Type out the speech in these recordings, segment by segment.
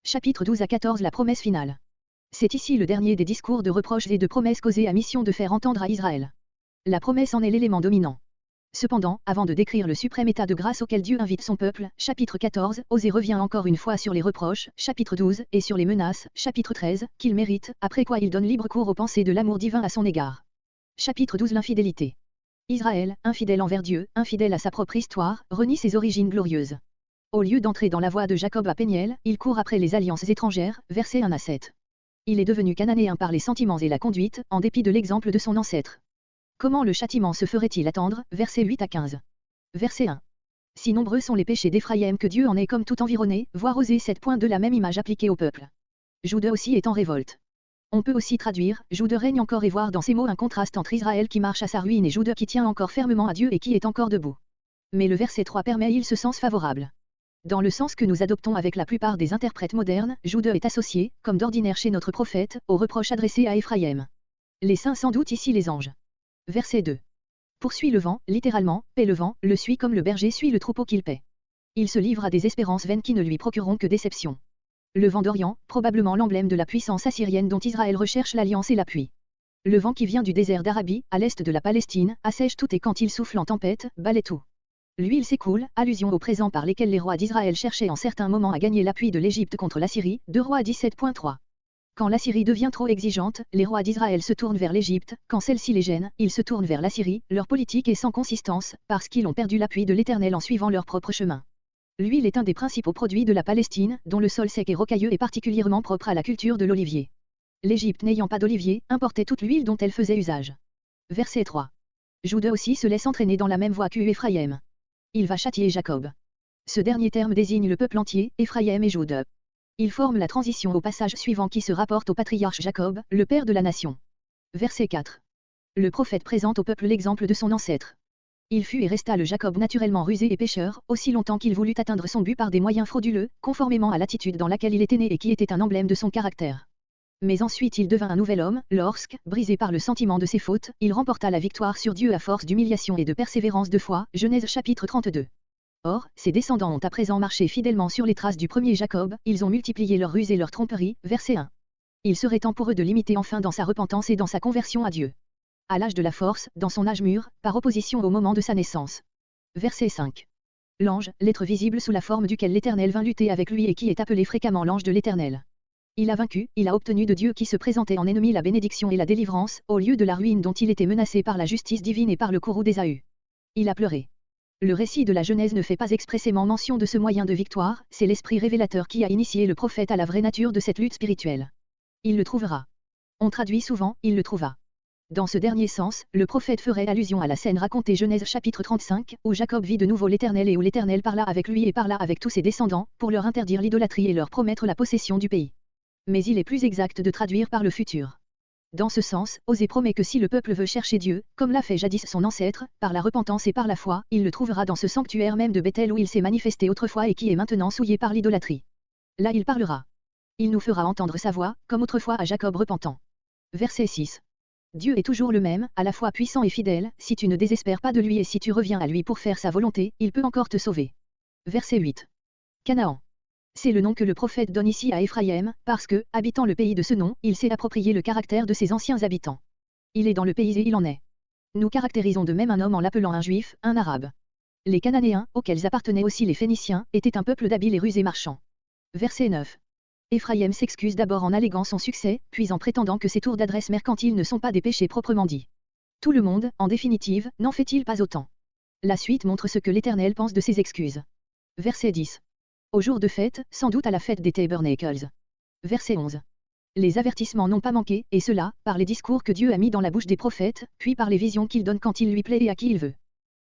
Chapitre 12 à 14 La promesse finale. C'est ici le dernier des discours de reproches et de promesses causés à mission de faire entendre à Israël. La promesse en est l'élément dominant. Cependant, avant de décrire le suprême état de grâce auquel Dieu invite son peuple, chapitre 14, Osée revient encore une fois sur les reproches, chapitre 12, et sur les menaces, chapitre 13, qu'il mérite, après quoi il donne libre cours aux pensées de l'amour divin à son égard. Chapitre 12 L'infidélité. Israël, infidèle envers Dieu, infidèle à sa propre histoire, renie ses origines glorieuses. Au lieu d'entrer dans la voie de Jacob à Péniel, il court après les alliances étrangères, versets 1 à 7. Il est devenu cananéen par les sentiments et la conduite, en dépit de l'exemple de son ancêtre. Comment le châtiment se ferait-il attendre, versets 8 à 15. Verset 1. Si nombreux sont les péchés d'Éphraïm que Dieu en est comme tout environné, voir Osée 7 points de la même image appliquée au peuple. Jude aussi est en révolte. On peut aussi traduire, Jude règne encore et voir dans ces mots un contraste entre Israël qui marche à sa ruine et Jude qui tient encore fermement à Dieu et qui est encore debout. Mais le verset 3 permet ce sens favorable. Dans le sens que nous adoptons avec la plupart des interprètes modernes, Jude est associé, comme d'ordinaire chez notre prophète, aux reproches adressés à Éphraïm. Les saints sans doute ici les anges. Verset 2. Poursuit le vent, littéralement, paie le vent, le suit comme le berger suit le troupeau qu'il paie. Il se livre à des espérances vaines qui ne lui procureront que déception. Le vent d'Orient, probablement l'emblème de la puissance assyrienne dont Israël recherche l'alliance et l'appui. Le vent qui vient du désert d'Arabie, à l'est de la Palestine, assèche tout et quand il souffle en tempête, balaie tout. L'huile s'écoule, allusion aux présents par lesquels les rois d'Israël cherchaient en certains moments à gagner l'appui de l'Égypte contre l'Assyrie, 2 Rois 17.3. Quand l'Assyrie devient trop exigeante, les rois d'Israël se tournent vers l'Égypte, quand celle-ci les gêne, ils se tournent vers l'Assyrie, leur politique est sans consistance, parce qu'ils ont perdu l'appui de l'Éternel en suivant leur propre chemin. L'huile est un des principaux produits de la Palestine, dont le sol sec et rocailleux est particulièrement propre à la culture de l'olivier. L'Égypte n'ayant pas d'olivier, importait toute l'huile dont elle faisait usage. Verset 3. Jude aussi se laisse entraîner dans la même voie qu'Éphraïm. Il va châtier Jacob. Ce dernier terme désigne le peuple entier, Éphraïm et Jude. Il forme la transition au passage suivant qui se rapporte au patriarche Jacob, le père de la nation. Verset 4. Le prophète présente au peuple l'exemple de son ancêtre. Il fut et resta le Jacob naturellement rusé et pécheur, aussi longtemps qu'il voulut atteindre son but par des moyens frauduleux, conformément à l'attitude dans laquelle il était né et qui était un emblème de son caractère. Mais ensuite il devint un nouvel homme, lorsque, brisé par le sentiment de ses fautes, il remporta la victoire sur Dieu à force d'humiliation et de persévérance de foi, Genèse chapitre 32. Or, ses descendants ont à présent marché fidèlement sur les traces du premier Jacob, ils ont multiplié leurs ruses et leurs tromperies, verset 1. Il serait temps pour eux de l'imiter enfin dans sa repentance et dans sa conversion à Dieu. À l'âge de la force, dans son âge mûr, par opposition au moment de sa naissance. Verset 5. L'ange, l'être visible sous la forme duquel l'Éternel vint lutter avec lui et qui est appelé fréquemment l'ange de l'Éternel. Il a vaincu, il a obtenu de Dieu qui se présentait en ennemi la bénédiction et la délivrance, au lieu de la ruine dont il était menacé par la justice divine et par le courroux d'Ésaü. Il a pleuré. Le récit de la Genèse ne fait pas expressément mention de ce moyen de victoire, c'est l'esprit révélateur qui a initié le prophète à la vraie nature de cette lutte spirituelle. Il le trouvera. On traduit souvent, il le trouva. Dans ce dernier sens, le prophète ferait allusion à la scène racontée Genèse chapitre 35, où Jacob vit de nouveau l'Éternel et où l'Éternel parla avec lui et parla avec tous ses descendants, pour leur interdire l'idolâtrie et leur promettre la possession du pays. Mais il est plus exact de traduire par le futur. Dans ce sens, Osée promet que si le peuple veut chercher Dieu, comme l'a fait jadis son ancêtre, par la repentance et par la foi, il le trouvera dans ce sanctuaire même de Bethel où il s'est manifesté autrefois et qui est maintenant souillé par l'idolâtrie. Là il parlera. Il nous fera entendre sa voix, comme autrefois à Jacob repentant. Verset 6. Dieu est toujours le même, à la fois puissant et fidèle, si tu ne désespères pas de lui et si tu reviens à lui pour faire sa volonté, il peut encore te sauver. Verset 8. Canaan. C'est le nom que le prophète donne ici à Éphraïm, parce que, habitant le pays de ce nom, il s'est approprié le caractère de ses anciens habitants. Il est dans le pays et il en est. Nous caractérisons de même un homme en l'appelant un juif, un arabe. Les Cananéens, auxquels appartenaient aussi les Phéniciens, étaient un peuple d'habiles et rusés marchands. Verset 9. Éphraïm s'excuse d'abord en alléguant son succès, puis en prétendant que ses tours d'adresse mercantile ne sont pas des péchés proprement dits. Tout le monde, en définitive, n'en fait-il pas autant. La suite montre ce que l'Éternel pense de ses excuses. Verset 10. Au jour de fête, sans doute à la fête des Tabernacles. Verset 11. Les avertissements n'ont pas manqué, et cela, par les discours que Dieu a mis dans la bouche des prophètes, puis par les visions qu'il donne quand il lui plaît et à qui il veut.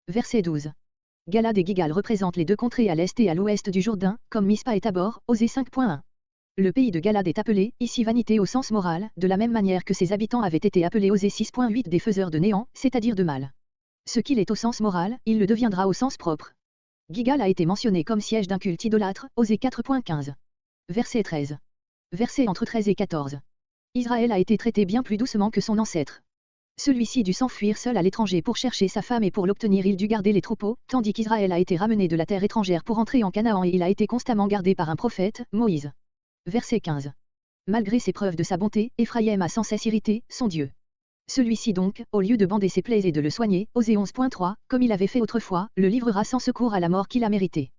Verset 12. Galad et Gigal représentent les deux contrées à l'est et à l'ouest du Jourdain, comme Mispa et Tabor, Osée 5.1. Le pays de Galad est appelé, ici vanité au sens moral, de la même manière que ses habitants avaient été appelés Osée 6.8 des faiseurs de néant, c'est-à-dire de mal. Ce qu'il est au sens moral, il le deviendra au sens propre. Gigal a été mentionné comme siège d'un culte idolâtre, Osée 4.15. Verset 13. Verset entre 13 et 14. Israël a été traité bien plus doucement que son ancêtre. Celui-ci dut s'enfuir seul à l'étranger pour chercher sa femme et pour l'obtenir il dut garder les troupeaux, tandis qu'Israël a été ramené de la terre étrangère pour entrer en Canaan et il a été constamment gardé par un prophète, Moïse. Verset 15. Malgré ses preuves de sa bonté, Éphraïm a sans cesse irrité son Dieu. Celui-ci donc, au lieu de bander ses plaies et de le soigner, Osée 11.3, comme il avait fait autrefois, le livrera sans secours à la mort qu'il a méritée.